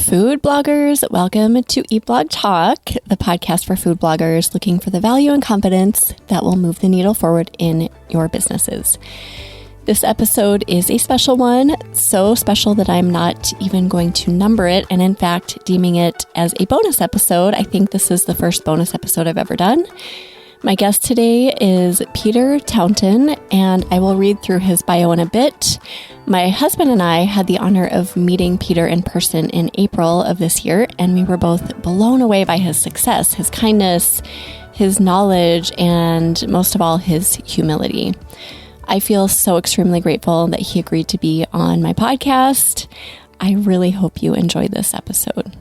Food bloggers, welcome to Eat Blog Talk, the podcast for food bloggers looking for the value and confidence that will move the needle forward in your businesses. This episode is a special one, so special that I'm not even going to number it, and in fact, deeming it as a bonus episode. I think this is the first bonus episode I've ever done. My guest today is Peter Taunton, and I will read through his bio in a bit. My husband and I had the honor of meeting Peter in person in April of this year, and we were both blown away by his success, his kindness, his knowledge, and most of all, his humility. I feel so extremely grateful that he agreed to be on my podcast. I really hope you enjoyed this episode.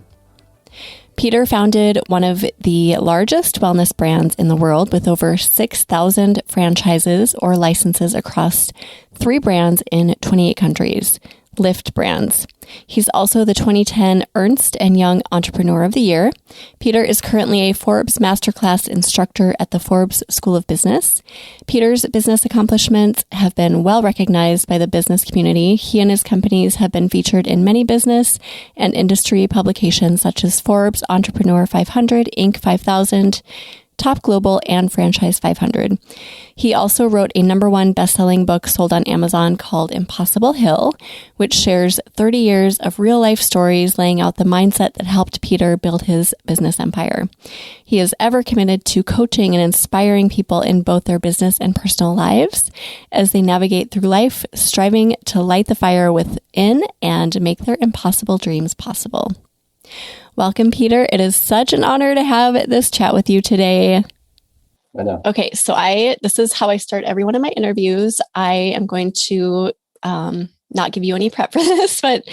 Peter founded one of the largest wellness brands in the world with over 6,000 franchises or licenses across 3 brands in 28 countries, Lyft brands. He's also the 2010 Ernst and Young Entrepreneur of the Year. Peter is currently a Forbes Masterclass instructor at the Forbes School of Business. Peter's business accomplishments have been well recognized by the business community. He and his companies have been featured in many business and industry publications such as Forbes Entrepreneur 500, Inc. 5000, Top Global, and Franchise 500. He also wrote a #1 best-selling book sold on Amazon called Impossible Hill, which shares 30 years of real-life stories laying out the mindset that helped Peter build his business empire. He is ever committed to coaching and inspiring people in both their business and personal lives as they navigate through life, striving to light the fire within and make their impossible dreams possible. Welcome, Peter. It is such an honor to have this chat with you today. I know. Okay, so this is how I start every one of my interviews. I am going to not give you any prep for this, but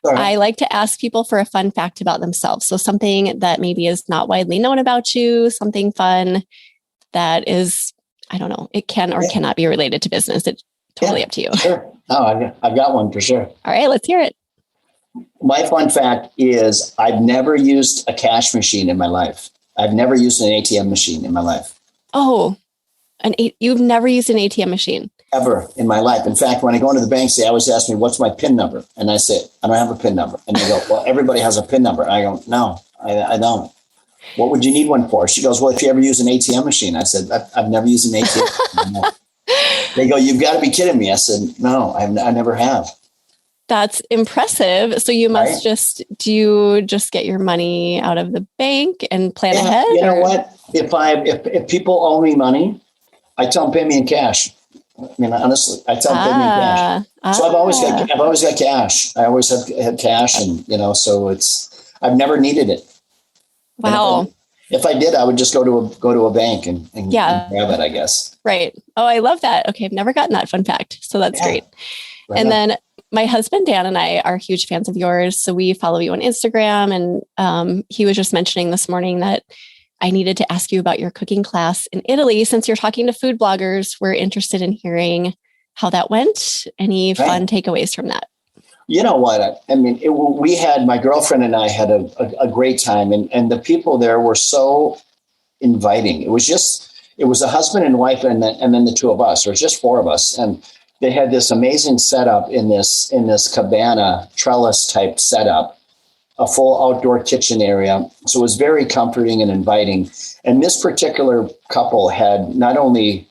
I like to ask people for a fun fact about themselves. So something that maybe is not widely known about you, something fun that is, I don't know, it can or cannot be related to business. It's totally up to you. Sure. Oh, I've got one for sure. All right, let's hear it. My fun fact is I've never used a cash machine in my life. I've never used an ATM machine in my life. Oh, you've never used an ATM machine? Ever in my life. In fact, when I go into the banks, they always ask me, what's my PIN number? And I say, I don't have a PIN number. And they go, well, everybody has a PIN number. And I go, no, I don't. What would you need one for? She goes, well, if you ever use an ATM machine. I said, I've never used an ATM machine. They go, you've got to be kidding me. I said, no, I never have. That's impressive. So you must do you just get your money out of the bank and plan ahead? You know what? If people owe me money, I tell them pay me in cash. I mean, honestly, I tell them pay me in cash. So I've always got cash. I always have had cash, and so I've never needed it. Wow. If I did, I would just go to a bank and grab it, I guess. Right. Oh, I love that. Okay, I've never gotten that fun fact, so that's great. Right. And then my husband, Dan, and I are huge fans of yours. So we follow you on Instagram. And he was just mentioning this morning that I needed to ask you about your cooking class in Italy. Since you're talking to food bloggers, we're interested in hearing how that went. Any fun takeaways from that? You know what? I mean, my girlfriend and I had a great time. And the people there were so inviting. It was a husband and wife and then the two of us. There was just 4 of us. And they had this amazing setup in this cabana trellis type setup, a full outdoor kitchen area. So it was very comforting and inviting. And this particular couple had not only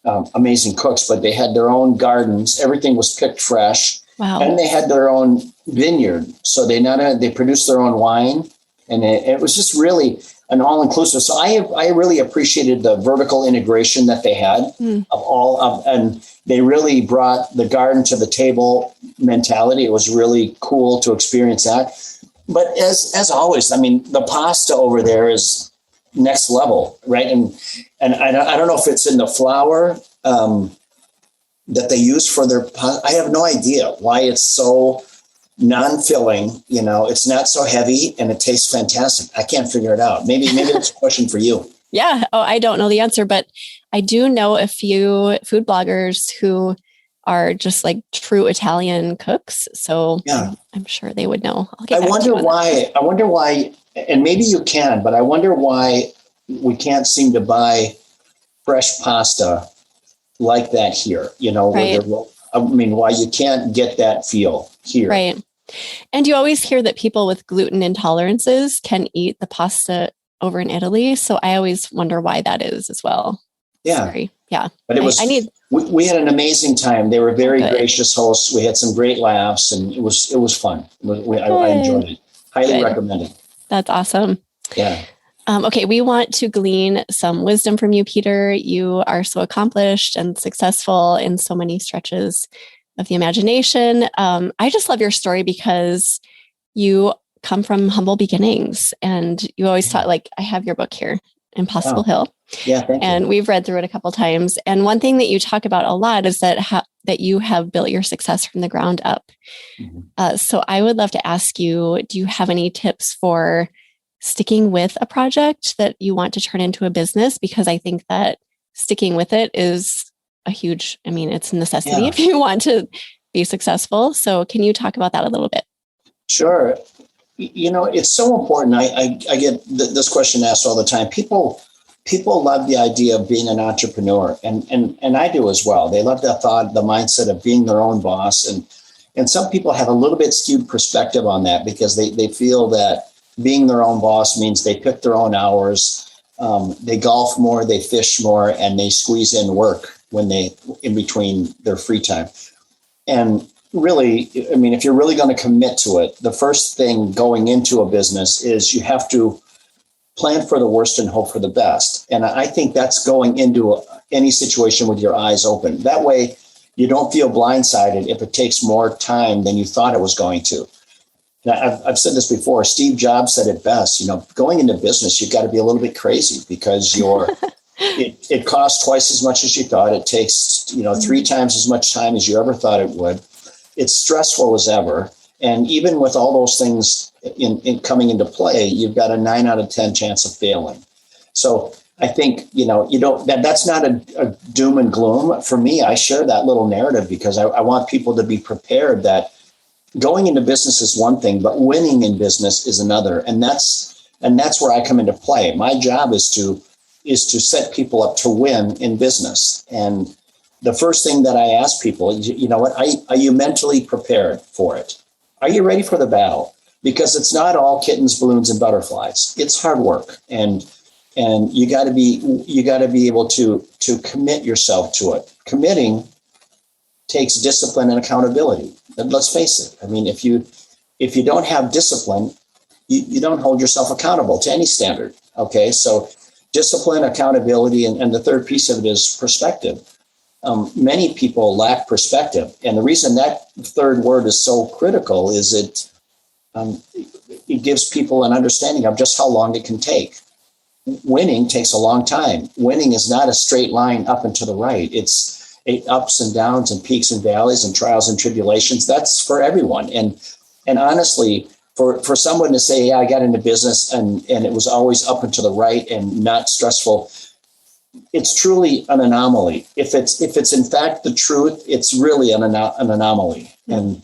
amazing cooks, but they had their own gardens. Everything was picked fresh. Wow. And they had their own vineyard. So they produced their own wine. And it was just really an all-inclusive. So I really appreciated the vertical integration that they had and they really brought the garden to the table mentality. It was really cool to experience that. But as always, I mean, the pasta over there is next level, right? And I don't know if it's in the flour that they use for their pasta. I have no idea why it's so non-filling, it's not so heavy and it tastes fantastic. I can't figure it out. Maybe it's a question for you. Yeah. Oh, I don't know the answer, but I do know a few food bloggers who are just like true Italian cooks. So I'm sure they would know. I wonder why, and maybe you can, but I wonder why we can't seem to buy fresh pasta like that here, right. why you can't get that feel here. Right. And you always hear that people with gluten intolerances can eat the pasta over in Italy. So I always wonder why that is as well. Yeah. Sorry. Yeah. But it was, we had an amazing time. They were very gracious hosts. We had some great laughs, and it was fun. I enjoyed it. Highly recommended. That's awesome. Yeah. Okay. We want to glean some wisdom from you, Peter. You are so accomplished and successful in so many stretches of the imagination. I just love your story because you come from humble beginnings, and you always taught, like, I have your book here, Impossible Hill. Yeah, thank you. And we've read through it a couple of times. And one thing that you talk about a lot is that that you have built your success from the ground up. Mm-hmm. So I would love to ask you, do you have any tips for sticking with a project that you want to turn into a business? Because I think that sticking with it is it's a necessity if you want to be successful. So can you talk about that a little bit? Sure. It's so important. I get this question asked all the time. People love the idea of being an entrepreneur, and I do as well. They love that thought, the mindset of being their own boss. And some people have a little bit skewed perspective on that because they feel that being their own boss means they pick their own hours. They golf more, they fish more, and they squeeze in work when they in between their free time. And really, if you're really going to commit to it, the first thing going into a business is you have to plan for the worst and hope for the best. And I think that's going into any situation with your eyes open. That way, you don't feel blindsided if it takes more time than you thought it was going to. Now, I've said this before. Steve Jobs said it best. Going into business, you've got to be a little bit crazy because it costs twice as much as you thought. It takes 3 times as much time as you ever thought it would. It's stressful as ever. And even with all those things in coming into play, you've got a 9 out of 10 chance of failing. So I think, that's not a doom and gloom. For me, I share that little narrative because I want people to be prepared that going into business is one thing, but winning in business is another. And that's where I come into play. My job is to set people up to win in business. And the first thing that I ask people, are you mentally prepared for it? Are you ready for the battle? Because it's not all kittens, balloons, and butterflies. It's hard work, and you got to be able to commit yourself to it. Committing takes discipline and accountability. And let's face it. If you don't have discipline, you don't hold yourself accountable to any standard. Okay, so discipline, accountability, and the third piece of it is perspective. Many people lack perspective. And the reason that third word is so critical is it gives people an understanding of just how long it can take. Winning takes a long time. Winning is not a straight line up and to the right. It's ups and downs and peaks and valleys and trials and tribulations. That's for everyone. And honestly, for someone to say, yeah, I got into business and it was always up and to the right and not stressful, it's truly an anomaly. If it's in fact the truth, it's really an anomaly. And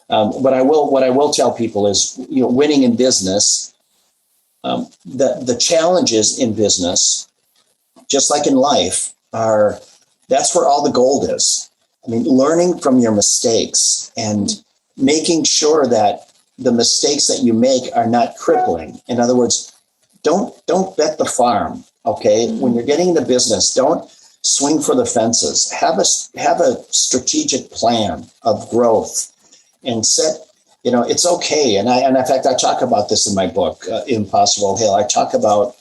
what I will tell people is, winning in business, the challenges in business, just like in life, that's where all the gold is. Learning from your mistakes and making sure that the mistakes that you make are not crippling. In other words, don't bet the farm. Okay. Mm-hmm. When you're getting into business, don't swing for the fences. Have a strategic plan of growth and set, it's okay. And in fact, I talk about this in my book, Impossible Hill. I talk about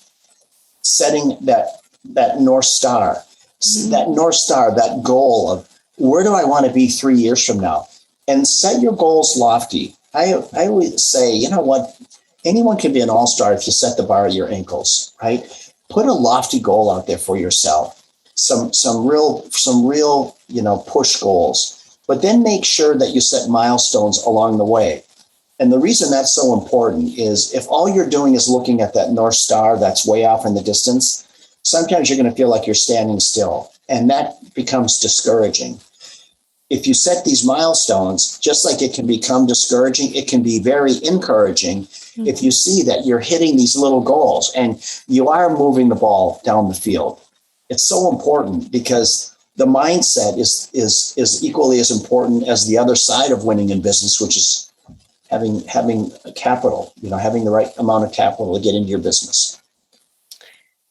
setting that North Star, that goal of where do I want to be 3 years from now, and set your goals lofty. I always say, you know what? Anyone can be an all-star if you set the bar at your ankles, right? Put a lofty goal out there for yourself. Some real, push goals, but then make sure that you set milestones along the way. And the reason that's so important is if all you're doing is looking at that North Star that's way off in the distance, sometimes you're going to feel like you're standing still, and that becomes discouraging. If you set these milestones, just like it can become discouraging, it can be very encouraging. Mm-hmm. If you see that you're hitting these little goals and you are moving the ball down the field. It's so important because the mindset is equally as important as the other side of winning in business, which is having capital, having the right amount of capital to get into your business.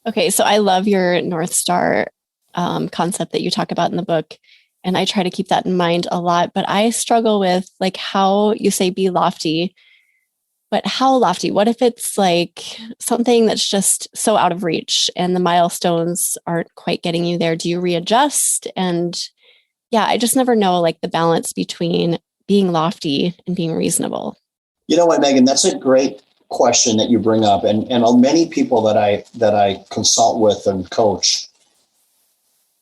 Okay, so I love your North Star concept that you talk about in the book. And I try to keep that in mind a lot, but I struggle with like how you say be lofty, but how lofty? What if it's like something that's just so out of reach and the milestones aren't quite getting you there? Do you readjust? And yeah, I just never know like the balance between being lofty and being reasonable. You know what, Megan, that's a great question that you bring up. And many people that I consult with and coach,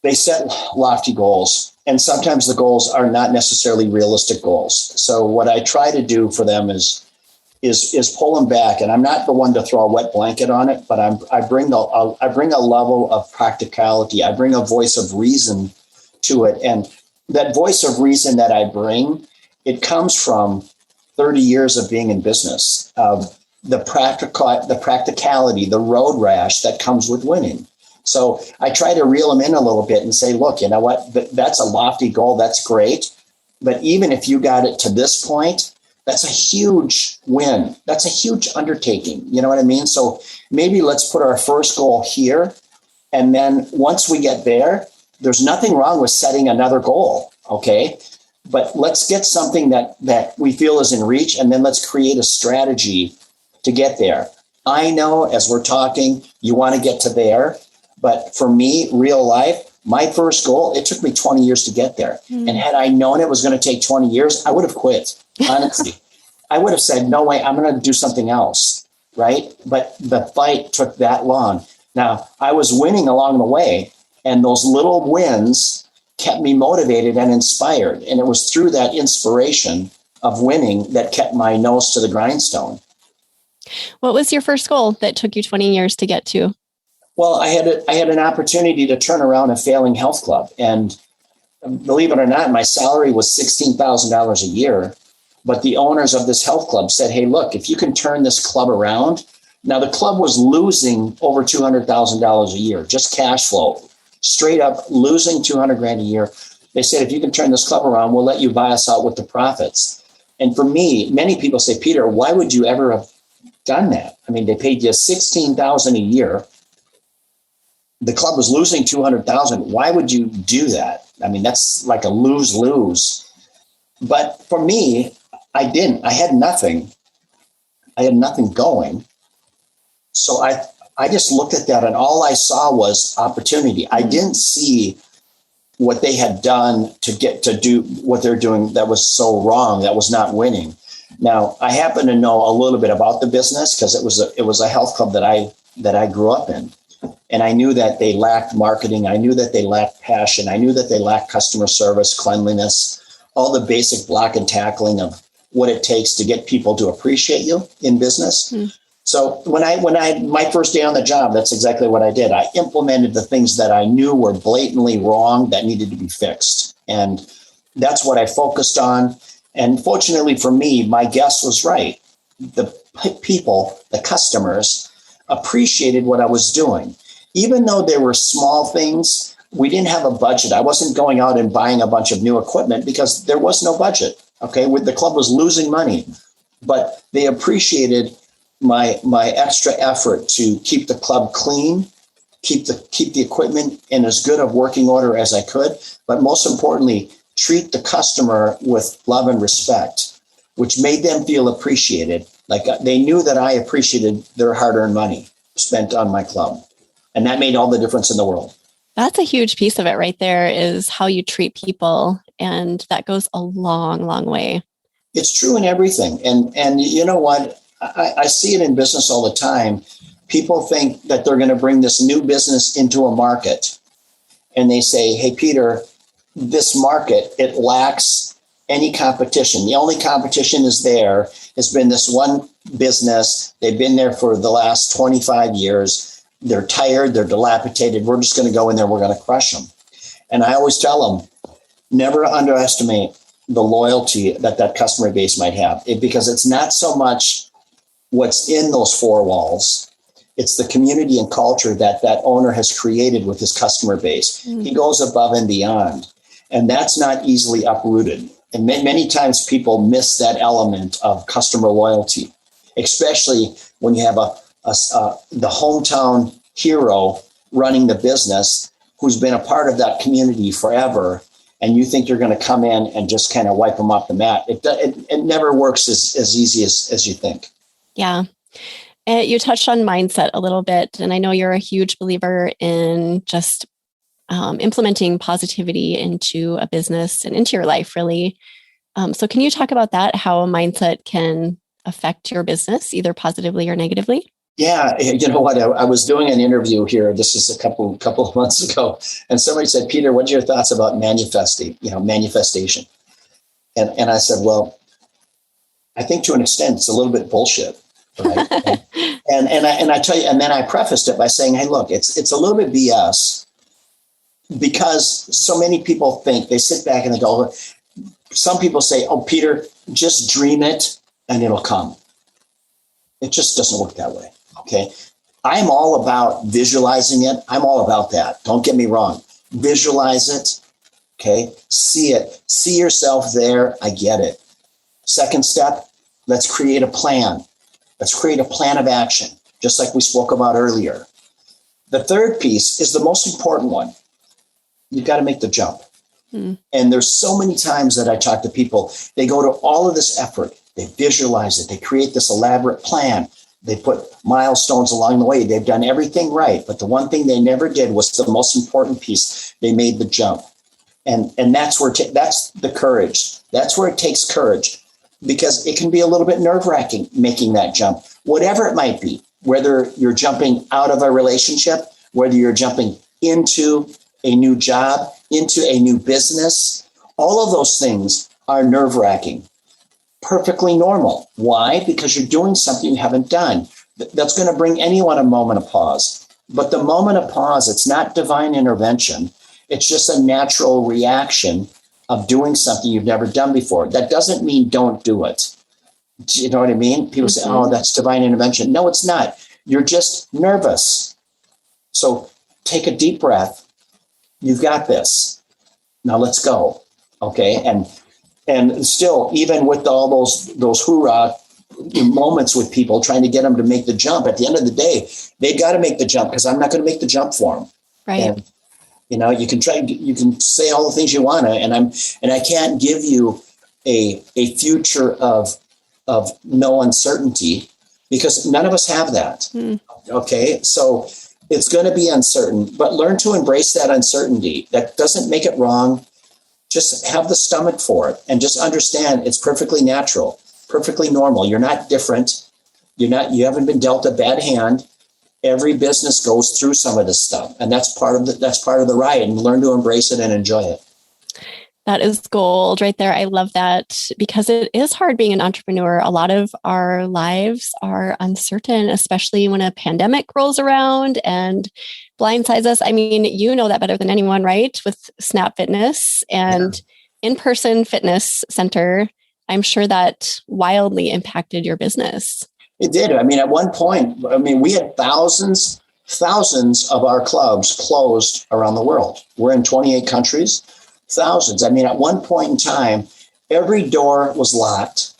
they set lofty goals. And sometimes the goals are not necessarily realistic goals. So what I try to do for them is pull them back. And I'm not the one to throw a wet blanket on it, but I bring a level of practicality. I bring a voice of reason to it. And that voice of reason that I bring, it comes from 30 years of being in business, of the practicality, the road rash that comes with winning. So I try to reel them in a little bit and say, look, you know what, that's a lofty goal. That's great. But even if you got it to this point, that's a huge win. That's a huge undertaking. You know what I mean? So maybe let's put our first goal here. And then once we get there, there's nothing wrong with setting another goal. Okay. But let's get something that we feel is in reach. And then let's create a strategy to get there. I know as we're talking, you want to get to there. But for me, real life, my first goal, it took me 20 years to get there. And had I known it was going to take 20 years, I would have quit. Honestly, I would have said, no way, I'm going to do something else. Right. But the fight took that long. Now, I was winning along the way, and those little wins kept me motivated and inspired. And it was through that inspiration of winning that kept my nose to the grindstone. What was your first goal that took you 20 years to get to? Well, I had an opportunity to turn around a failing health club. And believe it or not, my salary was $16,000 a year. But the owners of this health club said, hey, look, if you can turn this club around. Now, the club was losing over $200,000 a year, just cash flow, straight up losing $200,000 a year. They said, if you can turn this club around, we'll let you buy us out with the profits. And for me, many people say, Peter, why would you ever have done that? I mean, they paid you $16,000 a year. The club was losing $200,000. Why would you do that? I mean, that's like a lose-lose. But for me, I didn't. I had nothing. I had nothing going. So I just looked at that, and all I saw was opportunity. I didn't see what they had done to get to do what they're doing that was so wrong, that was not winning. Now, I happen to know a little bit about the business because it was a health club that I grew up in. And I knew that they lacked marketing. I knew that they lacked passion. I knew that they lacked customer service, cleanliness, all the basic block and tackling of what it takes to get people to appreciate you in business. So when I my first day on the job, that's exactly what I did. I implemented the things that I knew were blatantly wrong that needed to be fixed. And that's what I focused on. And fortunately for me, my guess was right. The people, the customers, appreciated what I was doing. Even though there were small things, we didn't have a budget. I wasn't going out and buying a bunch of new equipment because there was no budget. Okay, the club was losing money, but they appreciated my extra effort to keep the club clean, keep the equipment in as good of working order as I could, but most importantly, treat the customer with love and respect, which made them feel appreciated. Like they knew that I appreciated their hard-earned money spent on my club. And that made all the difference in the world. That's a huge piece of it right there, is how you treat people. And that goes a long, long way. It's true in everything. And you know what? I see it in business all the time. People think that they're going to bring this new business into a market. And they say, hey, Peter, this market, it lacks any competition. The only competition is there has been this one business. They've been there for the last 25 years. They're tired. They're dilapidated. We're just going to go in there. We're going to crush them. And I always tell them, never underestimate the loyalty that customer base might have, because it's not so much what's in those four walls. It's the community and culture that owner has created with his customer base. He goes above and beyond. And that's not easily uprooted. And many times people miss that element of customer loyalty, especially when you have the hometown hero running the business who's been a part of that community forever. And you think you're going to come in and just kind of wipe them off the mat. It never works as easy as you think. Yeah. You touched on mindset a little bit, and I know you're a huge believer in just implementing positivity into a business and into your life, really. So can you talk about that, how a mindset can affect your business, either positively or negatively? Yeah, you know what? I was doing an interview here. This is a couple of months ago, and somebody said, "Peter, what's your thoughts about manifestation?" And I said, "Well, I think to an extent it's a little bit bullshit." Right? and I tell you, and then I prefaced it by saying, "Hey, look, it's a little bit BS because so many people think they sit back and they go." Some people say, "Oh, Peter, just dream it and it'll come." It just doesn't work that way. Okay. I'm all about visualizing it. I'm all about that. Don't get me wrong. Visualize it. Okay. See it. See yourself there. I get it. Second step, let's create a plan. Let's create a plan of action, just like we spoke about earlier. The third piece is the most important one. You've got to make the jump. And there's so many times that I talk to people, they go to all of this effort. They visualize it. They create this elaborate plan. They put milestones along the way. They've done everything right. But the one thing they never did was the most important piece. They made the jump. And that's where that's the courage. That's where it takes courage, because it can be a little bit nerve-wracking making that jump, whatever it might be, whether you're jumping out of a relationship, whether you're jumping into a new job, into a new business. All of those things are nerve-wracking. Perfectly normal. Why? Because you're doing something you haven't done. That's going to bring anyone a moment of pause. But the moment of pause, it's not divine intervention. It's just a natural reaction of doing something you've never done before. That doesn't mean don't do it. Do you know what I mean? People say, "Oh, that's divine intervention." No, it's not. You're just nervous. So take a deep breath. You've got this. Now let's go. Okay. And still, even with all those hoorah moments with people trying to get them to make the jump, at the end of the day, they've got to make the jump, because I'm not going to make the jump for them. Right. And, you can say all the things you want to, and I can't give you a future of no uncertainty, because none of us have that. Okay. So it's going to be uncertain, but learn to embrace that uncertainty. That doesn't make it wrong. Just have the stomach for it and just understand it's perfectly natural, perfectly normal. You're not different. You haven't been dealt a bad hand. Every business goes through some of this stuff, and that's part of the ride, and learn to embrace it and enjoy it. That is gold right there. I love that, because it is hard being an entrepreneur. A lot of our lives are uncertain, especially when a pandemic rolls around and blindsides us. I mean, you know that better than anyone, right? With Snap Fitness and in-person fitness center, I'm sure that wildly impacted your business. It did. I mean, at one point, we had thousands of our clubs closed around the world. We're in 28 countries. Thousands. I mean, at one point in time, every door was locked,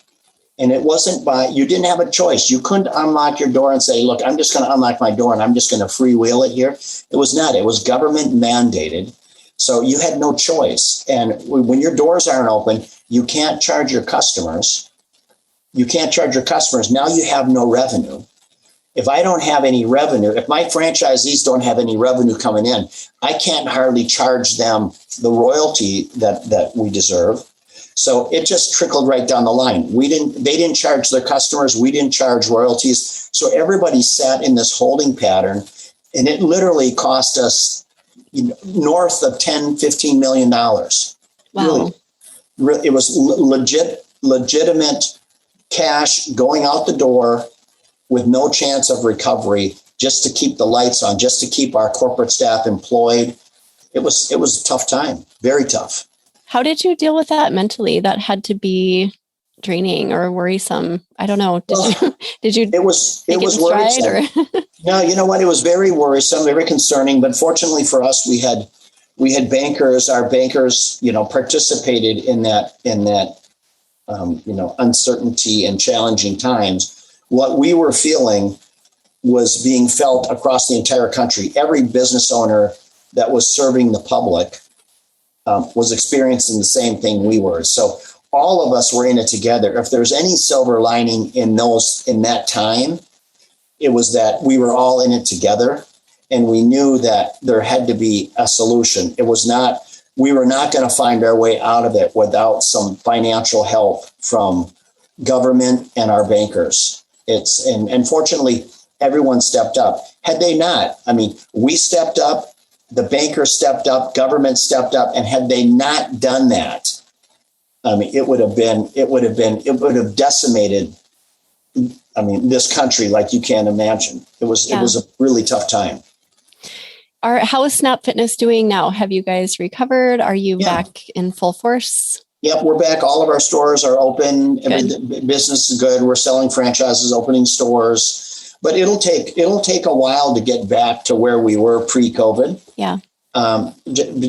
and it wasn't you didn't have a choice. You couldn't unlock your door and say, "Look, I'm just going to unlock my door and I'm just going to freewheel it here." It was not. It was government mandated. So you had no choice. And when your doors aren't open, you can't charge your customers. Now you have no revenue. If I don't have any revenue, if my franchisees don't have any revenue coming in, I can't hardly charge them the royalty that we deserve. So it just trickled right down the line. They didn't charge their customers. We didn't charge royalties. So everybody sat in this holding pattern, and it literally cost us north of $10-15 million. Wow. Really, it was legitimate cash going out the door with no chance of recovery, just to keep the lights on, just to keep our corporate staff employed. It was a tough time, very tough. How did you deal with that mentally? That had to be draining or worrisome. I don't know. Did you? It was worrisome. No, you know what? It was very worrisome, very concerning. But fortunately for us, we had We had bankers, our bankers, participated in that, uncertainty and challenging times. What we were feeling was being felt across the entire country. Every business owner that was serving the public was experiencing the same thing we were. So all of us were in it together. If there's any silver lining in that time, it was that we were all in it together, and we knew that there had to be a solution. We were not going to find our way out of it without some financial help from government and our bankers. And fortunately, everyone stepped up. Had they not, we stepped up, the bankers stepped up, government stepped up, and had they not done that, it would have decimated, this country like you can't imagine. It was a really tough time. How is Snap Fitness doing now? Have you guys recovered? Are you back in full force? Yep, we're back. All of our stores are open. Business is good. We're selling franchises, opening stores, but it'll take a while to get back to where we were pre-COVID. Yeah.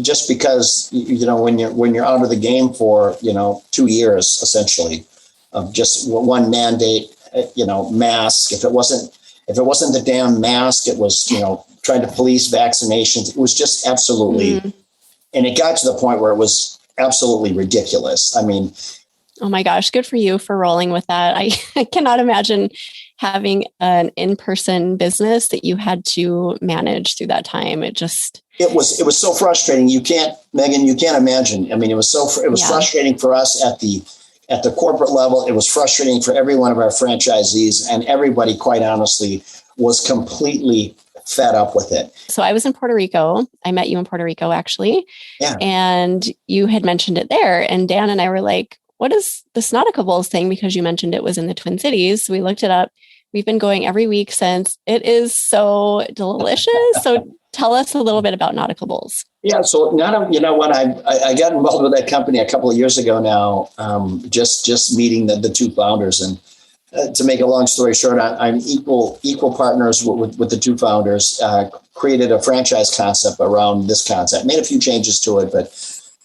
Just because when you're out of the game for 2 years essentially of just one mandate, mask. If it wasn't the damn mask, it was trying to police vaccinations. It was just absolutely, and it got to the point where it was absolutely ridiculous. Oh my gosh, good for you for rolling with that. I cannot imagine having an in-person business that you had to manage through that time. It was so frustrating. Megan, you can't imagine. It was frustrating for us at the corporate level. It was frustrating for every one of our franchisees, and everybody, quite honestly, was completely fed up with it. So I was in Puerto Rico. I met you in Puerto Rico, actually. Yeah. And you had mentioned it there. And Dan and I were like, what is this Nautica Bowls thing? Because you mentioned it was in the Twin Cities. So we looked it up. We've been going every week since. It is so delicious. So tell us a little bit about Nautica Bowls. Yeah. So when I got involved with that company a couple of years ago now, just meeting the two founders, and to make a long story short, I'm equal partners with the two founders, created a franchise concept around this concept, made a few changes to it, but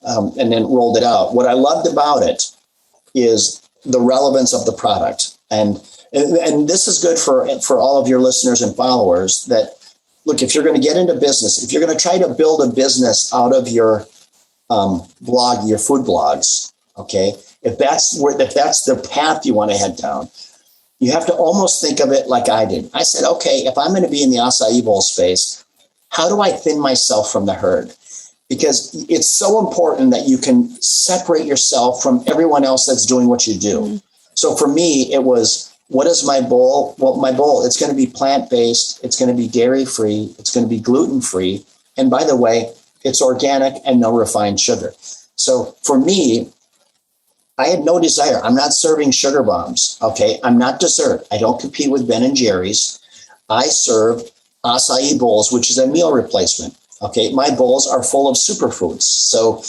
and then rolled it out. What I loved about it is the relevance of the product. And this is good for all of your listeners and followers that, look, if you're going to get into business, if you're going to try to build a business out of your blog, your food blogs, okay, if that's the path you want to head down, you have to almost think of it like I did. I said, okay, if I'm going to be in the acai bowl space, how do I thin myself from the herd? Because it's so important that you can separate yourself from everyone else that's doing what you do. Mm-hmm. So for me, it was, what is my bowl? Well, my bowl, it's going to be plant-based. It's going to be dairy-free. It's going to be gluten-free. And by the way, it's organic and no refined sugar. So for me, I had no desire. I'm not serving sugar bombs. Okay. I'm not dessert. I don't compete with Ben and Jerry's. I serve acai bowls, which is a meal replacement. Okay. My bowls are full of superfoods. So,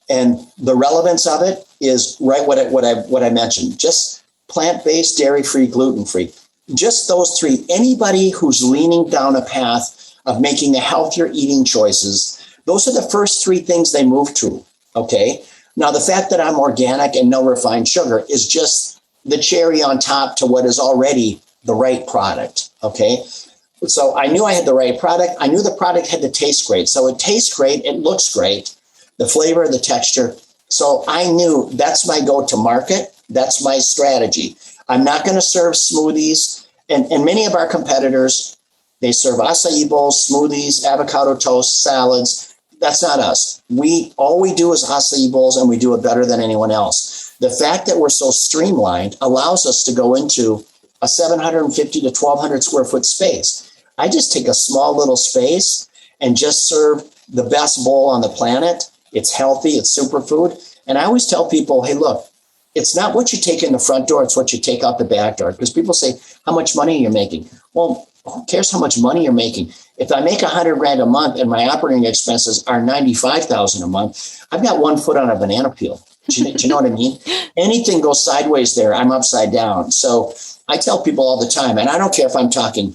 and the relevance of it is right what I mentioned, just plant-based, dairy-free, gluten-free, just those three. Anybody who's leaning down a path of making a healthier eating choices, those are the first three things they move to. Okay. Now, the fact that I'm organic and no refined sugar is just the cherry on top to what is already the right product. Okay. So I knew I had the right product. I knew the product had to taste great. So it tastes great. It looks great. The flavor, the texture. So I knew that's my go-to market. That's my strategy. I'm not going to serve smoothies. And many of our competitors, they serve acai bowls, smoothies, avocado toast, salads. That's not us. All we do is acai bowls, and we do it better than anyone else. The fact that we're so streamlined allows us to go into a 750 to 1,200 square foot space. I just take a small little space and just serve the best bowl on the planet. It's healthy. It's superfood. And I always tell people, hey, look, it's not what you take in the front door. It's what you take out the back door. Because people say, how much money are you making? Well, who cares how much money you're making? If I make $100,000 a month and my operating expenses are $95,000 a month, I've got one foot on a banana peel. Do you know what I mean? Anything goes sideways there, I'm upside down. So I tell people all the time, and I don't care if I'm talking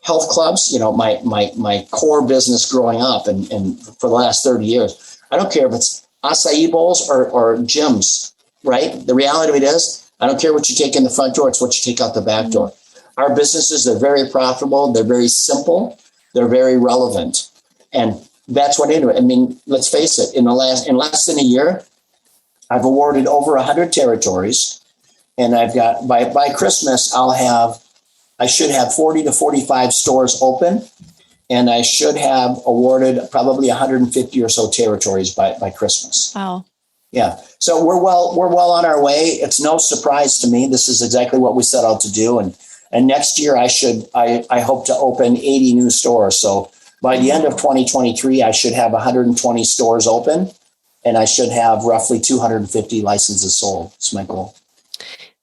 health clubs, my core business growing up and for the last 30 years, I don't care if it's acai bowls or gyms, right? The reality of it is, I don't care what you take in the front door. It's what you take out the back door. Our businesses are very profitable. They're very simple. They're very relevant. And that's what I do. I mean, let's face it, in less than a year, I've awarded over 100 territories. And I've got, by Christmas, I should have 40 to 45 stores open. And I should have awarded probably 150 or so territories by Christmas. Wow. Yeah. So we're well on our way. It's no surprise to me. This is exactly what we set out to do. And next year I hope to open 80 new stores. So by the end of 2023, I should have 120 stores open and I should have roughly 250 licenses sold. That's my goal.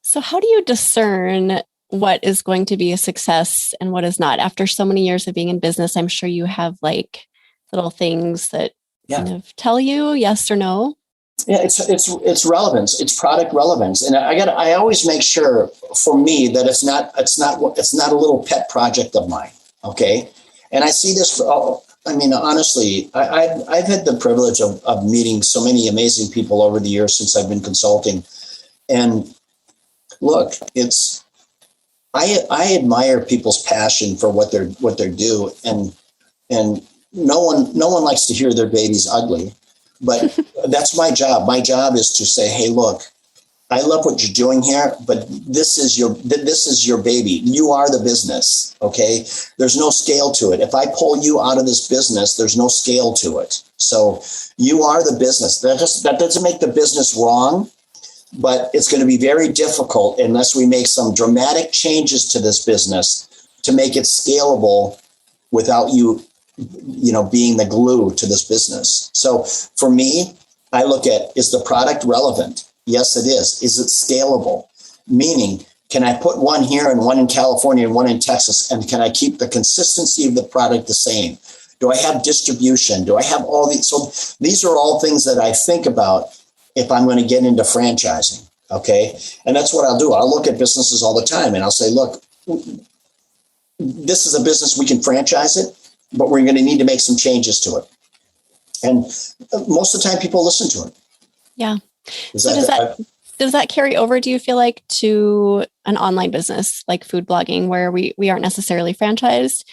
So how do you discern what is going to be a success and what is not? After so many years of being in business, I'm sure you have like little things that kind of tell you yes or no. Yeah, it's relevance. It's product relevance, and I always make sure for me that it's not a little pet project of mine. Okay, and I see this. Honestly, I've had the privilege of meeting so many amazing people over the years since I've been consulting, and look, I admire people's passion for what they do, and no one likes to hear their baby's ugly. But that's my job. My job is to say, hey, look, I love what you're doing here, but this is your baby. You are the business. Okay. There's no scale to it. If I pull you out of this business, there's no scale to it. So you are the business. That doesn't make the business wrong, but it's going to be very difficult unless we make some dramatic changes to this business to make it scalable without you being the glue to this business. So for me, I look at, is the product relevant? Yes, it is. Is it scalable? Meaning, can I put one here and one in California and one in Texas? And can I keep the consistency of the product the same? Do I have distribution? Do I have all these? So these are all things that I think about if I'm going to get into franchising. Okay. And that's what I'll do. I'll look at businesses all the time and I'll say, look, this is a business, we can franchise it, but we're going to need to make some changes to it. And most of the time people listen to it. Yeah. Does that carry over, do you feel like, to an online business like food blogging, where we aren't necessarily franchised,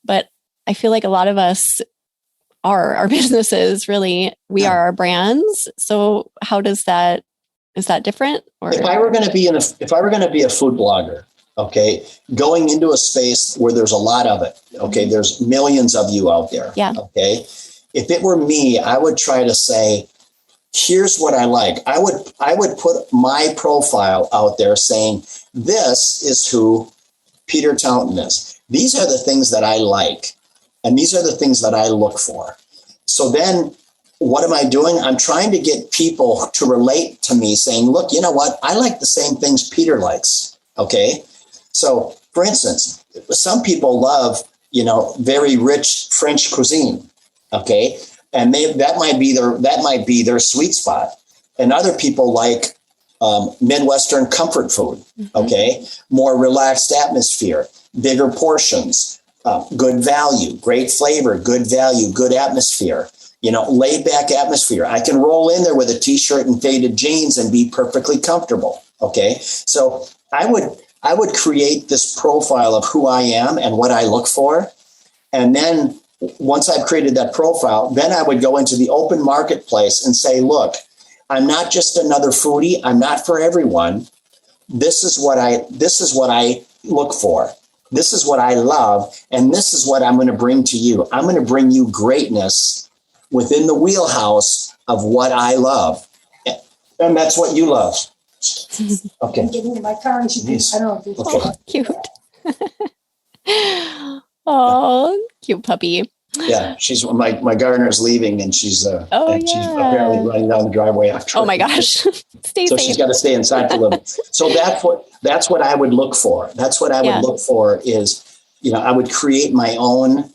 but I feel like a lot of us are our businesses, really. We are our brands. So how is that different? Or if I were going to be a food blogger, okay, going into a space where there's a lot of it, okay, there's millions of you out there. Yeah. Okay. If it were me, I would try to say, here's what I like. I would put my profile out there saying, this is who Peter Taunton is. These are the things that I like. And these are the things that I look for. So then what am I doing? I'm trying to get people to relate to me saying, look, you know what? I like the same things Peter likes. Okay. So for instance, some people love, very rich French cuisine. Okay. And that might be their sweet spot. And other people like Midwestern comfort food. Okay. More relaxed atmosphere, bigger portions, good value, great flavor, good value, good atmosphere, laid back atmosphere. I can roll in there with a t-shirt and faded jeans and be perfectly comfortable. Okay. So I would create this profile of who I am and what I look for. And then once I've created that profile, then I would go into the open marketplace and say, look, I'm not just another foodie. I'm not for everyone. This is what I look for. This is what I love. And this is what I'm going to bring to you. I'm going to bring you greatness within the wheelhouse of what I love. And that's what you love. Okay. Get in my car and she thinks, I don't know. Okay. Cute. Oh, cute puppy. Yeah, she's my gardener's leaving, and she's apparently running down the driveway after. Oh my gosh, stay so safe. She's got to stay inside for a little. So that's what I would look for. That's what I would look for is, I would create my own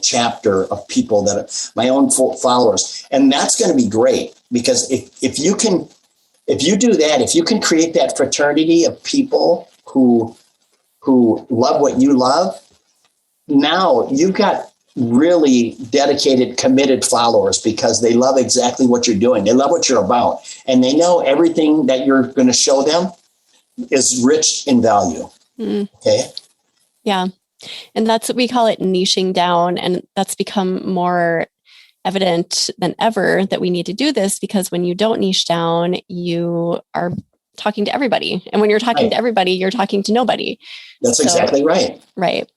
chapter of people my own followers, and that's going to be great because if you do that, if you can create that fraternity of people who love what you love. Now you've got really dedicated, committed followers because they love exactly what you're doing. They love what you're about. And they know everything that you're going to show them is rich in value. Okay. Yeah. And that's what we call it, niching down. And that's become more evident than ever that we need to do this, because when you don't niche down, you are talking to everybody. And when you're talking to everybody, you're talking to nobody. That's exactly right. Right.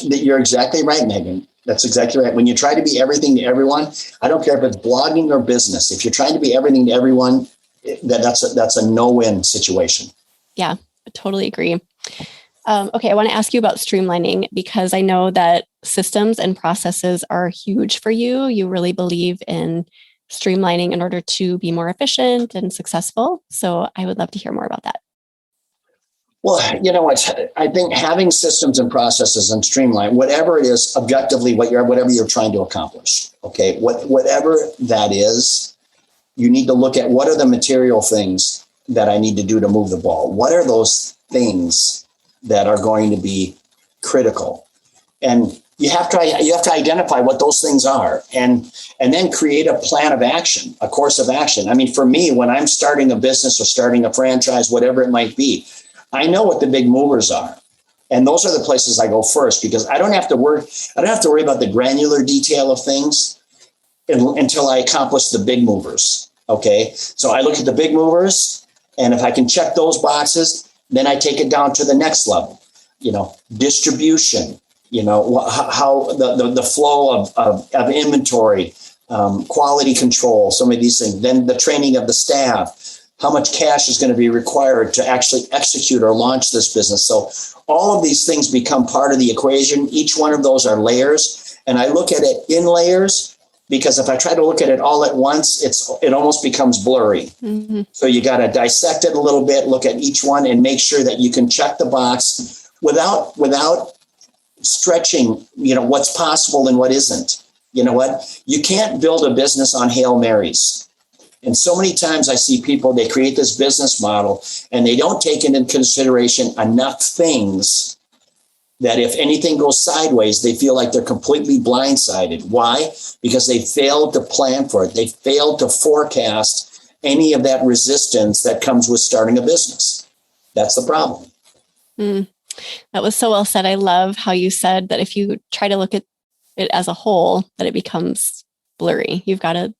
You're exactly right, Megan. That's exactly right. When you try to be everything to everyone, I don't care if it's blogging or business. If you're trying to be everything to everyone, that's a no-win situation. Yeah, I totally agree. Okay, I want to ask you about streamlining, because I know that systems and processes are huge for you. You really believe in streamlining in order to be more efficient and successful. So I would love to hear more about that. Well, you know what? I think having systems and processes and streamline, whatever it is, objectively, whatever you're trying to accomplish, okay, whatever that is, you need to look at what are the material things that I need to do to move the ball. What are those things that are going to be critical? And you have to identify what those things are, and then create a plan of action, a course of action. I mean, for me, when I'm starting a business or starting a franchise, whatever it might be, I know what the big movers are. And those are the places I go first, because I don't have to worry about the granular detail of things until I accomplish the big movers. Okay. So I look at the big movers, and if I can check those boxes, then I take it down to the next level, distribution, how the flow of inventory, quality control, some of these things, then the training of the staff, how much cash is going to be required to actually execute or launch this business. So all of these things become part of the equation. Each one of those are layers. And I look at it in layers, because if I try to look at it all at once, it almost becomes blurry. Mm-hmm. So you got to dissect it a little bit, look at each one, and make sure that you can check the box without stretching, what's possible and what isn't. You know what? You can't build a business on Hail Marys. And so many times I see people, they create this business model and they don't take into consideration enough things that if anything goes sideways, they feel like they're completely blindsided. Why? Because they failed to plan for it. They failed to forecast any of that resistance that comes with starting a business. That's the problem. That was so well said. I love how you said that if you try to look at it as a whole, that it becomes blurry. You've got to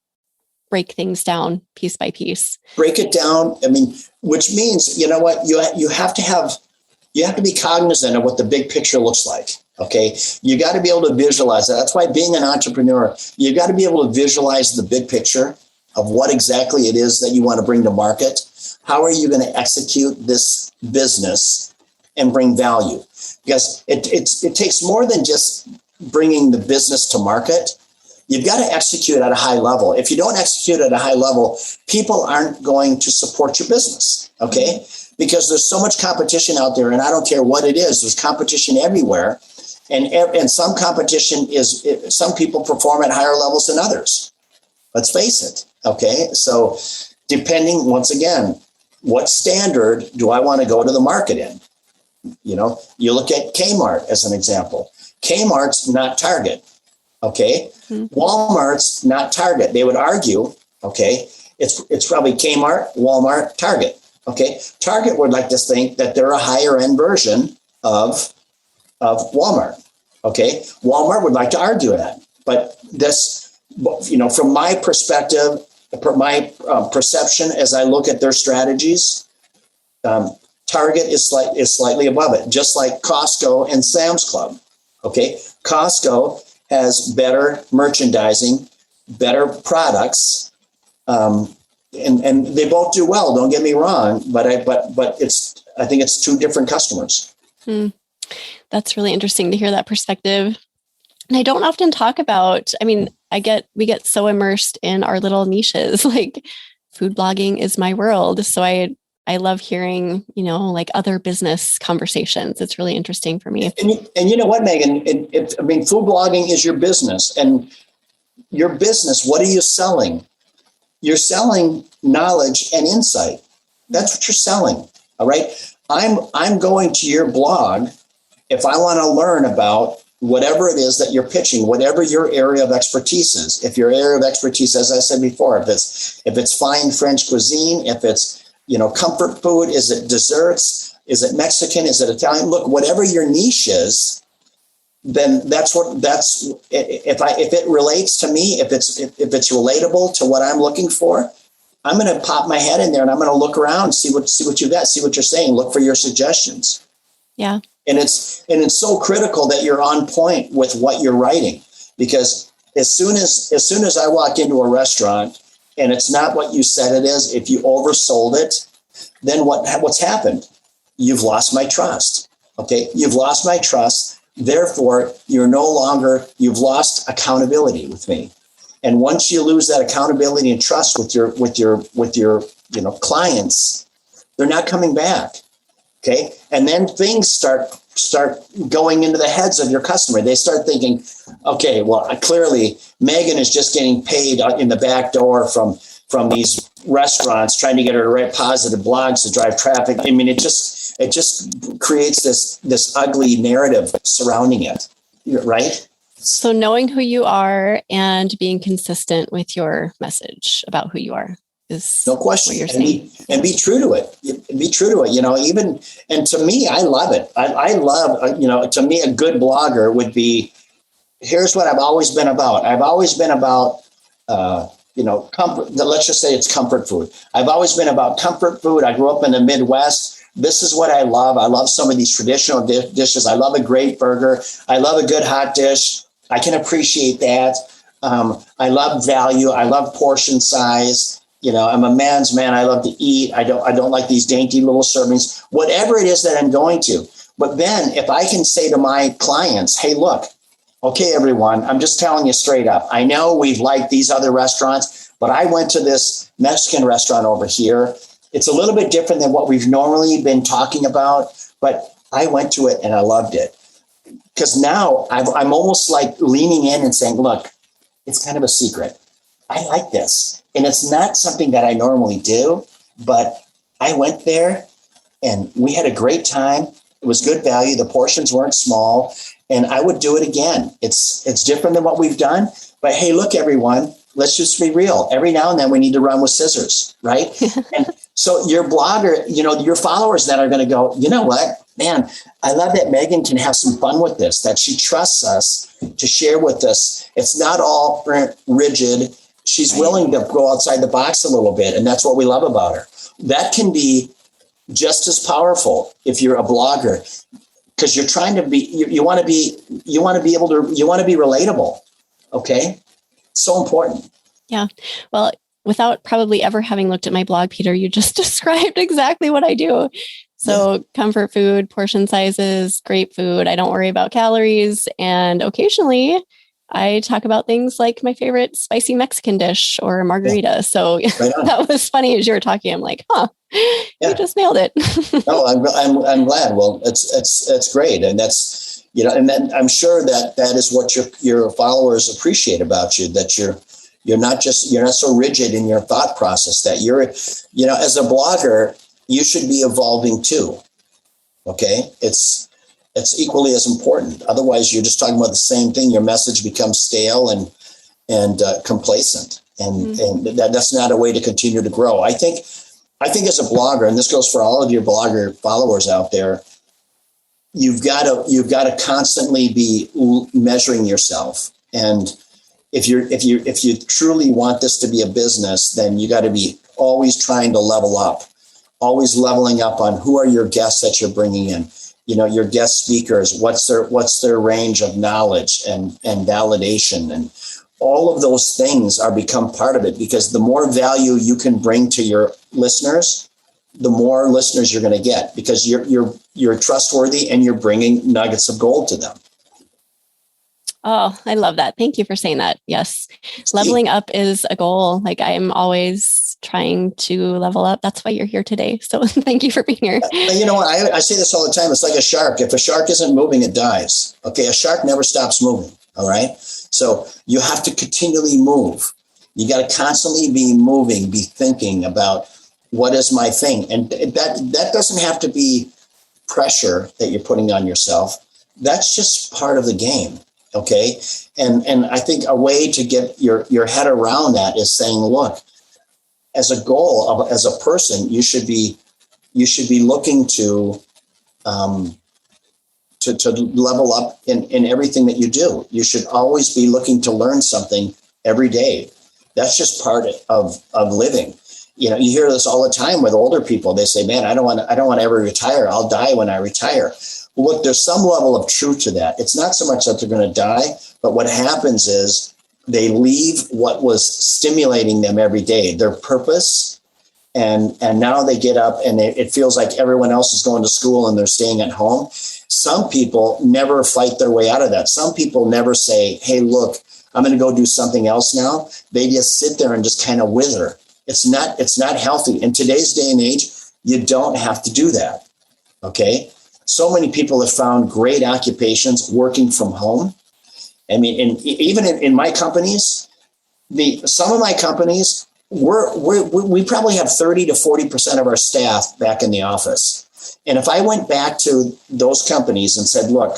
break things down piece by piece. Break it down. I mean, which means, you know what, you have to be cognizant of what the big picture looks like. Okay. You got to be able to visualize that. That's why being an entrepreneur, you got to be able to visualize the big picture of what exactly it is that you want to bring to market. How are you going to execute this business and bring value? Because it takes more than just bringing the business to market. You've got to execute at a high level. If you don't execute at a high level, people aren't going to support your business, okay? Because there's so much competition out there, and I don't care what it is. There's competition everywhere, and some competition is some people perform at higher levels than others. Let's face it, okay? So depending, once again, what standard do I want to go to the market in? You look at Kmart as an example. Kmart's not Target. Okay. Mm-hmm. Walmart's not Target. They would argue, okay, it's probably Kmart, Walmart, Target. Okay. Target would like to think that they're a higher end version of Walmart. Okay. Walmart would like to argue that. But this, from my perspective, my perception as I look at their strategies, Target is slightly above it, just like Costco and Sam's Club. Okay. Costco has better merchandising, better products, and they both do well. Don't get me wrong, but I think it's two different customers. That's really interesting to hear that perspective. And I don't often talk about. I mean, we get so immersed in our little niches. Like food blogging is my world, so I love hearing, like other business conversations. It's really interesting for me. And you know what, Megan? Food blogging is your business. And your business, what are you selling? You're selling knowledge and insight. That's what you're selling. All right. I'm going to your blog if I want to learn about whatever it is that you're pitching, whatever your area of expertise is. If your area of expertise, as I said before, if it's fine French cuisine, if it's, comfort food, is it desserts, is it Mexican, is it Italian? Look, whatever your niche is, then if it relates to me, if it's relatable to what I'm looking for, I'm going to pop my head in there and I'm going to look around, see what you got, see what you're saying, look for your suggestions. Yeah. And it's so critical that you're on point with what you're writing, because as soon as I walk into a restaurant and it's not what you said it is, if you oversold it, then what's happened? You've lost my trust. Okay. You've lost my trust. Therefore, you've lost accountability with me. And once you lose that accountability and trust with your clients, they're not coming back. Okay. And then things start going into the heads of your customer. They start thinking, okay, well, clearly Megan is just getting paid in the back door from these restaurants, trying to get her to write positive blogs to drive traffic. I mean, it just creates this ugly narrative surrounding it. Right. So knowing who you are and being consistent with your message about who you are is no question. What you're saying. And be true to it. Be true to it. And to me, I love it. I love, to me, a good blogger would be, here's what I've always been about. I've always been about, comfort. Let's just say it's comfort food. I've always been about comfort food. I grew up in the Midwest. This is what I love. I love some of these traditional dishes. I love a great burger. I love a good hot dish. I can appreciate that. I love value. I love portion size. I'm a man's man. I love to eat. I don't like these dainty little servings, whatever it is that I'm going to. But then if I can say to my clients, hey, look, okay, everyone, I'm just telling you straight up. I know we've liked these other restaurants, but I went to this Mexican restaurant over here. It's a little bit different than what we've normally been talking about, but I went to it and I loved it. Because now I'm almost like leaning in and saying, look, it's kind of a secret. I like this. And it's not something that I normally do, but I went there and we had a great time. It was good value. The portions weren't small, and I would do it again. It's different than what we've done, but hey, look, everyone, let's just be real. Every now and then we need to run with scissors, right? And so your blogger, your followers then are going to go, you know what, man, I love that Megan can have some fun with this, that she trusts us to share with us. It's not all rigid. She's willing to go outside the box a little bit. And that's what we love about her. That can be just as powerful if you're a blogger, because you're trying to be, you want to be relatable. Okay. So important. Yeah. Well, without probably ever having looked at my blog, Peter, you just described exactly what I do. So comfort food, portion sizes, great food. I don't worry about calories. And occasionally I talk about things like my favorite spicy Mexican dish or a margarita. Yeah. So that was funny as you were talking. I'm like, you just nailed it. No, I'm glad. Well, it's great. And that's, and then I'm sure that is what your followers appreciate about you, that you're not so rigid in your thought process, that you're, as a blogger, you should be evolving too. Okay. It's equally as important. Otherwise, you're just talking about the same thing. Your message becomes stale and complacent, and that's not a way to continue to grow. I think as a blogger, and this goes for all of your blogger followers out there, you've got to constantly be measuring yourself. And if you truly want this to be a business, then you got to be always trying to level up, always leveling up on who are your guests that you're bringing in. Your guest speakers, what's their range of knowledge and validation, and all of those things are become part of it, because the more value you can bring to your listeners, the more listeners you're going to get, because you're trustworthy and you're bringing nuggets of gold to them. Oh, I love that. Thank you for saying that. Yes. Leveling up is a goal. Like, I'm always trying to level up. That's why you're here today. So thank you for being here. You know what? I say this all the time. It's like a shark. If a shark isn't moving, it dies. Okay. A shark never stops moving. All right. So you have to continually move. You got to constantly be moving, be thinking about what is my thing. And that doesn't have to be pressure that you're putting on yourself. that's just part of the game. Okay. And I think a way to get your head around that is saying, look, as a goal, as a person, you should be looking to level up in everything that you do. You should always be looking to learn something every day. That's just part of living. You know, you hear this all the time with older people. They say, man, I don't want to ever retire. I'll die when I retire. Well, look, there's some level of truth to that. It's not so much that they're going to die, but what happens is they leave what was stimulating them every day, their purpose. And now they get up and it feels like everyone else is going to school and they're staying at home. Some people never fight their way out of that. Some people never say, hey, look, I'm going to go do something else now. They just sit there and just kind of wither. It's not healthy. In today's day and age, you don't have to do that. Okay. So many people have found great occupations working from home. I mean, even in my companies, some of my companies, we probably have 30 to 40% of our staff back in the office. And if I went back to those companies and said, look,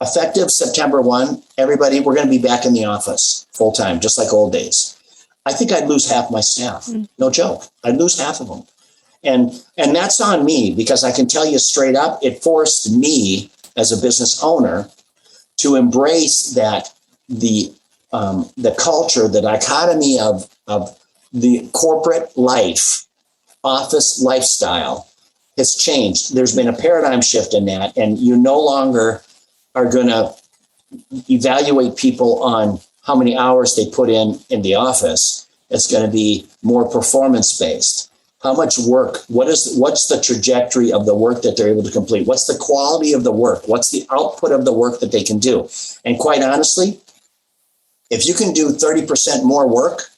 effective September 1, everybody, we're going to be back in the office full time, just like old days. I think I'd lose half my staff. No joke. I'd lose half of them. And that's on me, because I can tell you straight up, it forced me as a business owner to embrace that the culture, the dichotomy of the corporate life, office lifestyle has changed. There's been a paradigm shift in that, and you no longer are going to evaluate people on how many hours they put in the office. It's going to be more performance based. How much work? What's the trajectory of the work that they're able to complete? What's the quality of the work? What's the output of the work that they can do? And quite honestly, if you can do 30% more work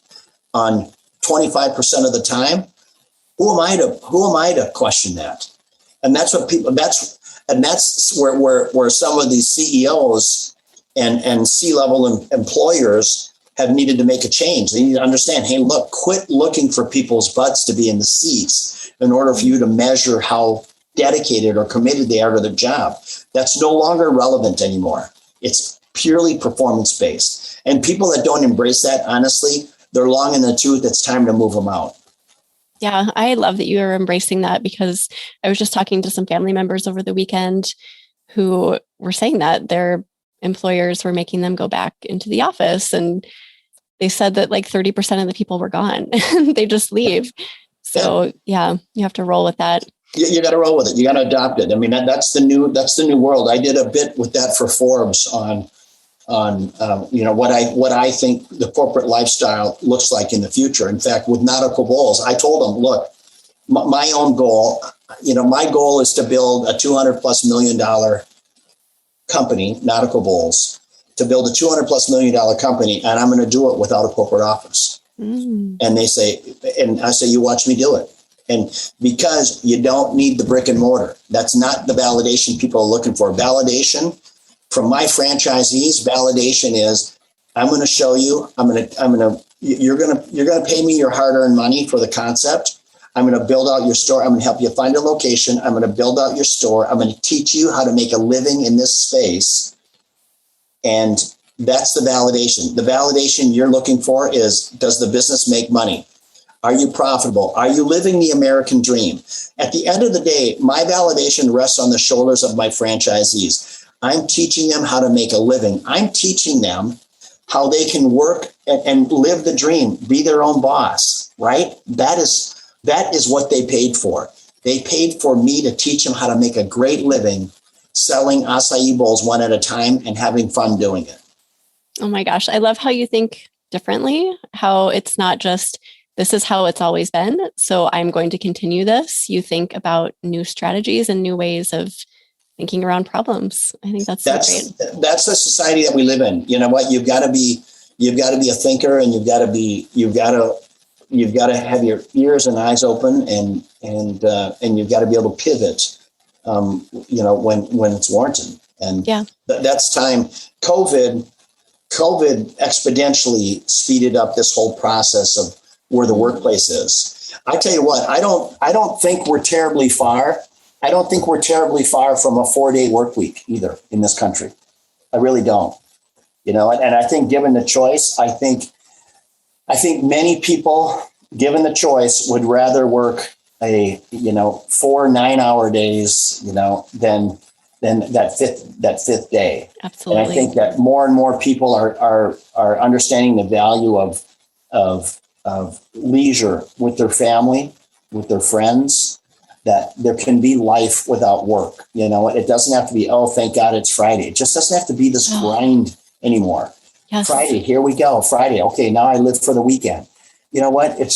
on 25% of the time, who am I to question that? And that's what people. That's where some of these CEOs and C-level employers have needed to make a change. They need to understand, hey, look, quit looking for people's butts to be in the seats in order for you to measure how dedicated or committed they are to their job. That's no longer relevant anymore. It's purely performance-based. And people that don't embrace that, honestly, they're long in the tooth. It's time to move them out. Yeah, I love that you are embracing that, because I was just talking to some family members over the weekend who were saying that their employers were making them go back into the office, and they said that like 30% of the people were gone. They just leave. So yeah, you have to roll with that. You got to roll with it. You got to adopt it. I mean, that's the new world. I did a bit with that for Forbes on what I think the corporate lifestyle looks like in the future. In fact, with Nautical Bowls, I told them, look, my own goal, my goal is to build a $200+ million company, Nautical Bowls, to build a $200+ million company, and I'm going to do it without a corporate office. And they say, and I say, you watch me do it. And because you don't need the brick and mortar, that's not the validation people are looking for. Validation from my franchisees, validation is, I'm going to show you, you're going to pay me your hard-earned money for the concept. I'm going to build out your store. I'm going to help you find a location. I'm going to build out your store. I'm going to teach you how to make a living in this space. And that's the validation. The validation you're looking for is, does the business make money? Are you profitable? Are you living the American dream? At the end of the day, my validation rests on the shoulders of my franchisees. I'm teaching them how to make a living. I'm teaching them how they can work and live the dream, be their own boss, right? That is what they paid for. They paid for me to teach them how to make a great living selling acai bowls one at a time and having fun doing it. Oh my gosh. I love how you think differently, how it's not just, this is how it's always been, so I'm going to continue this. You think about new strategies and new ways of thinking around problems. I think that's great. That's the society that we live in. You know what? You've got to be a thinker, and you've got to have your ears and eyes open, and you've got to be able to pivot, when it's warranted. And that's time. COVID exponentially speeded up this whole process of where the workplace is. I tell you what, I don't think we're terribly far. I don't think we're terribly far from a 4-day work week either in this country. I really don't. And I think given the choice, I think many people, given the choice, would rather work 4 9-hour days, than that fifth day. Absolutely. And I think that more and more people are understanding the value of leisure with their family, with their friends, that there can be life without work. It doesn't have to be, oh, thank God it's Friday. It just doesn't have to be this grind anymore. Yes. Friday, here we go. Friday. Okay, now I live for the weekend. You know what? We've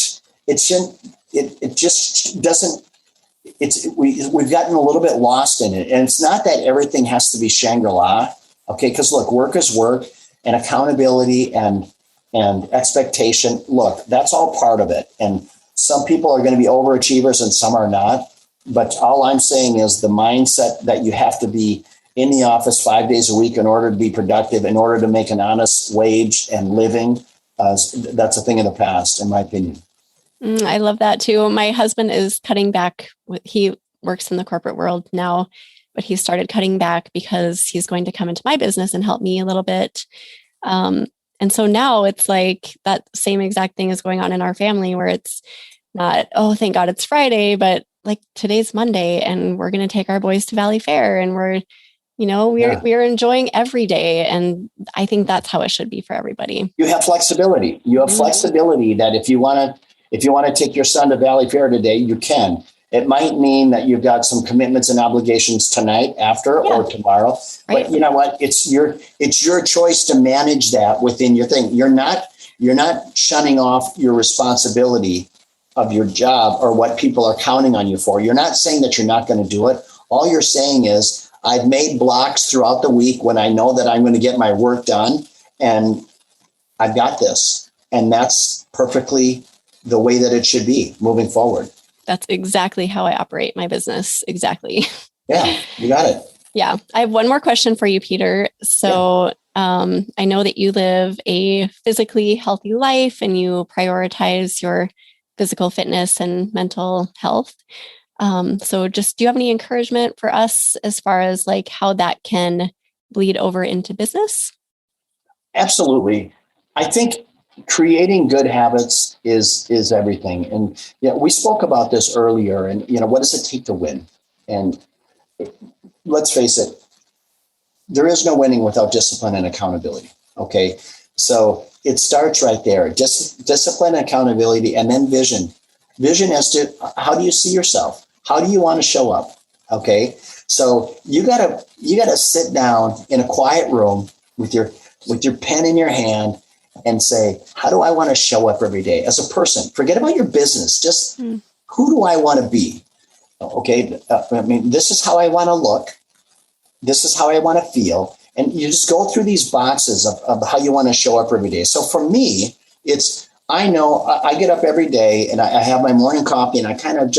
gotten a little bit lost in it. And it's not that everything has to be Shangri-La. Okay. Because look, work is work, and accountability and expectation. Look, that's all part of it. And some people are going to be overachievers and some are not. But all I'm saying is the mindset that you have to be in the office 5 days a week in order to be productive, in order to make an honest wage and living, that's a thing of the past, in my opinion. I love that too. My husband is cutting back. He works in the corporate world now, but he started cutting back because he's going to come into my business and help me a little bit. And so now it's like that same exact thing is going on in our family, where it's not, oh, thank God it's Friday, but like today's Monday and we're going to take our boys to Valley Fair, and we're enjoying every day. And I think that's how it should be for everybody. You have flexibility. You have flexibility that if you want to take your son to Valley Fair today, you can. It might mean that you've got some commitments and obligations tonight, after, or tomorrow. Right. But you know what? It's your choice to manage that within your thing. You're not shunning off your responsibility of your job or what people are counting on you for. You're not saying that you're not going to do it. All you're saying is, I've made blocks throughout the week when I know that I'm going to get my work done, and I've got this. And that's perfectly the way that it should be moving forward. That's exactly how I operate my business. Exactly. Yeah, you got it. Yeah. I have one more question for you, Peter. So I know that you live a physically healthy life and you prioritize your physical fitness and mental health. So just, do you have any encouragement for us as far as like how that can bleed over into business? Absolutely. I think creating good habits is everything. And we spoke about this earlier, and what does it take to win? And let's face it, there is no winning without discipline and accountability. Okay. So it starts right there. Discipline, accountability, and then vision. Vision as to how do you see yourself? How do you want to show up? Okay. So you gotta sit down in a quiet room with your pen in your hand and say, how do I want to show up every day as a person? Forget about your business. Just who do I want to be? Okay. This is how I want to look. This is how I want to feel. And you just go through these boxes of how you want to show up every day. So for me, I know I get up every day and I have my morning coffee, and I kind of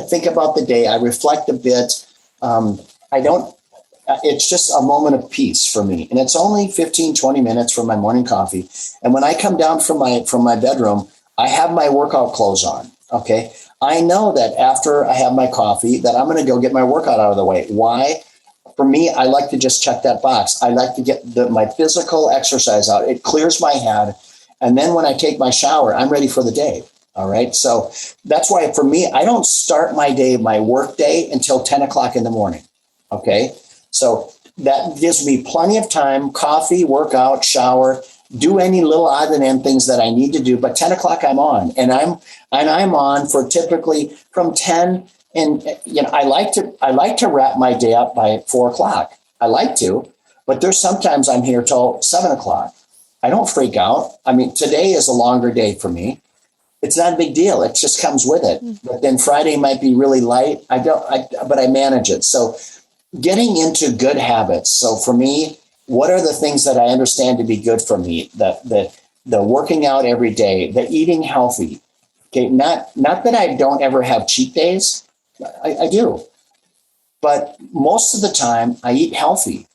think about the day. I reflect a bit. It's just a moment of peace for me. And it's only 15, 20 minutes for my morning coffee. And when I come down from my bedroom, I have my workout clothes on. Okay. I know that after I have my coffee that I'm going to go get my workout out of the way. Why? For me, I like to just check that box. I like to get my physical exercise out. It clears my head. And then when I take my shower, I'm ready for the day. All right. So that's why for me, I don't start my work day until 10 o'clock in the morning. Okay. So that gives me plenty of time, coffee, workout, shower, do any little odd and end things that I need to do. But 10 o'clock I'm on, and I'm on for typically from 10. And, I like to wrap my day up by 4 o'clock. I like to, but there's sometimes I'm here till 7 o'clock. I don't freak out. Today is a longer day for me. It's not a big deal. It just comes with it. But then Friday might be really light. But I manage it. So getting into good habits. So for me, what are the things that I understand to be good for me? The working out every day, the eating healthy. Okay, not that I don't ever have cheat days. I do. But most of the time I eat healthy.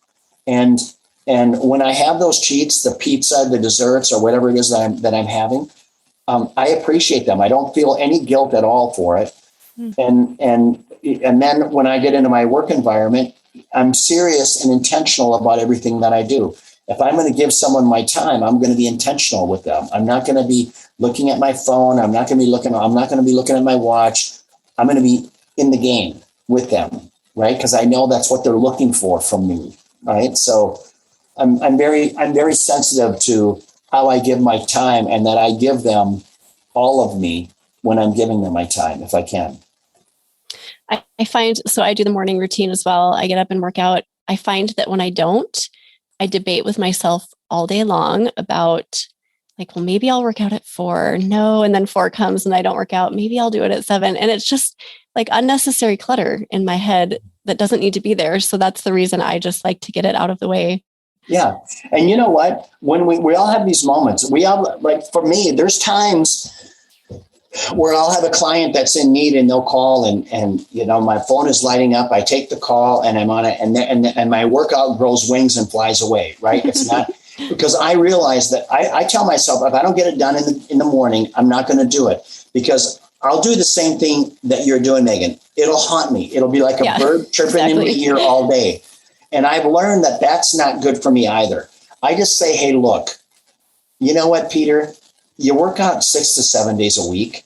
And when I have those cheats, the pizza, the desserts, or whatever it is that I'm having, I appreciate them. I don't feel any guilt at all for it. And and then when I get into my work environment, I'm serious and intentional about everything that I do. If I'm going to give someone my time, I'm going to be intentional with them. I'm not going to be looking at my phone. I'm not going to be looking at my watch. I'm going to be in the game with them, right? Because I know that's what they're looking for from me, right? So I'm very sensitive to how I give my time, and that I give them all of me when I'm giving them my time, if I can. I find, so I do the morning routine as well. I get up and work out. I find that when I don't, I debate with myself all day long about like, well, maybe I'll work out at 4. No. And then 4 comes and I don't work out. Maybe I'll do it at 7. And it's just like unnecessary clutter in my head that doesn't need to be there. So that's the reason I just like to get it out of the way. Yeah. And you know what? When we all have these moments, we all, like for me, there's times where I'll have a client that's in need and they'll call and you know, my phone is lighting up. I take the call and I'm on it, and my workout grows wings and flies away. Right. It's not because I realize that I tell myself, if I don't get it done in the morning, I'm not going to do it, because I'll do the same thing that you're doing, Megan. It'll haunt me. It'll be like a bird chirping in my ear all day. And I've learned that that's not good for me either. I just say, hey, look, you know what, Peter? You work out 6 to 7 days a week.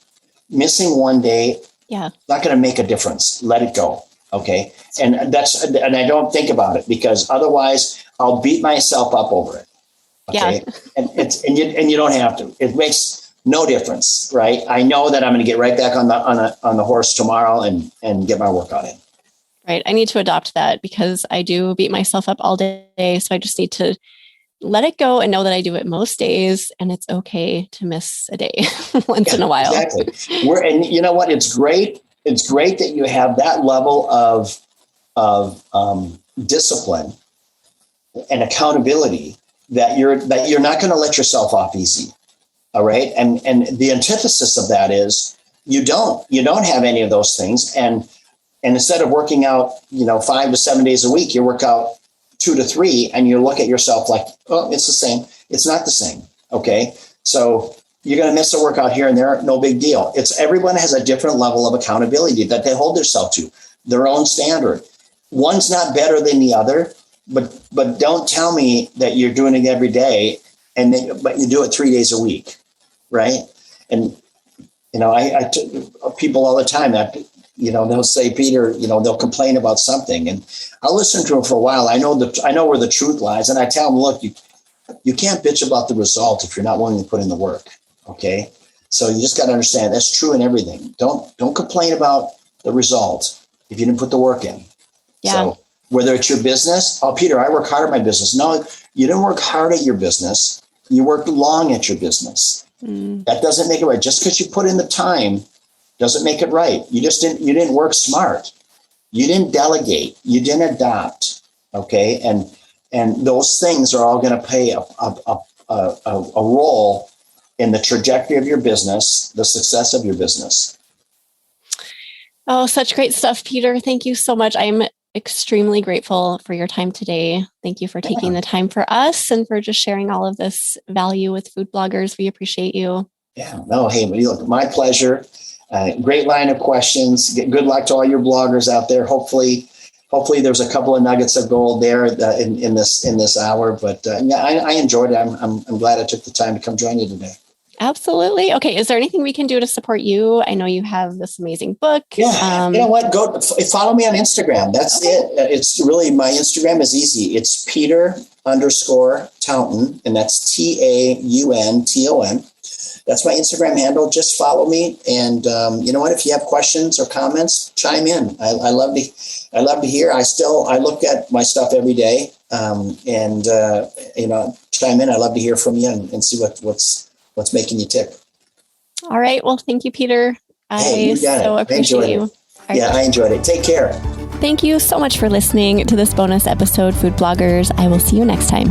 Missing one day, not going to make a difference. Let it go. Okay. And I don't think about it, because otherwise I'll beat myself up over it. Okay. Yeah. and you don't have to. It makes no difference, right? I know that I'm going to get right back on the horse tomorrow and get my workout in. Right. I need to adopt that, because I do beat myself up all day. So I just need to let it go and know that I do it most days, and it's okay to miss a day once in a while. Exactly. And you know what? It's great. It's great that you have that level of discipline and accountability, that you're not going to let yourself off easy. All right. And the antithesis of that is you don't have any of those things. And instead of working out, 5 to 7 days a week, you work out 2 to 3, and you look at yourself like, oh, it's the same. It's not the same. Okay. So you're going to miss a workout here and there. No big deal. Everyone has a different level of accountability that they hold themselves to, their own standard. One's not better than the other, but don't tell me that you're doing it every day but you do it 3 days a week. Right. And, I people all the time that, they'll say, Peter, they'll complain about something, and I'll listen to them for a while. I know where the truth lies. And I tell them, look, you can't bitch about the result if you're not willing to put in the work. Okay. So you just got to understand that's true in everything. Don't complain about the result if you didn't put the work in. Yeah. So whether it's your business, oh, Peter, I work hard at my business. No, you didn't work hard at your business. You worked long at your business. That doesn't make it right. Just because you put in the time doesn't make it right. You didn't work smart. You didn't delegate. You didn't adopt. Okay. And those things are all going to play a role in the trajectory of your business, the success of your business. Oh, such great stuff, Peter. Thank you so much. I'm extremely grateful for your time today. Thank you for taking the time for us and for just sharing all of this value with food bloggers. We appreciate you. Yeah. No, hey, look, my pleasure. Great line of questions. Good luck to all your bloggers out there. Hopefully there's a couple of nuggets of gold there in this hour. But I enjoyed it. I'm glad I took the time to come join you today. Absolutely. Okay. Is there anything we can do to support you? I know you have this amazing book. Yeah. You know what? Go follow me on Instagram. That's it. It's really, my Instagram is easy. It's Peter_Taunton, and that's TAUNTON. That's my Instagram handle. Just follow me. And you know what? If you have questions or comments, chime in. I love to hear. I look at my stuff every day. Chime in. I love to hear from you and see what's making you tick. All right. Well, thank you, Peter. I so appreciate you. Yeah, I enjoyed it. Take care. Thank you so much for listening to this bonus episode, Food Bloggers. I will see you next time.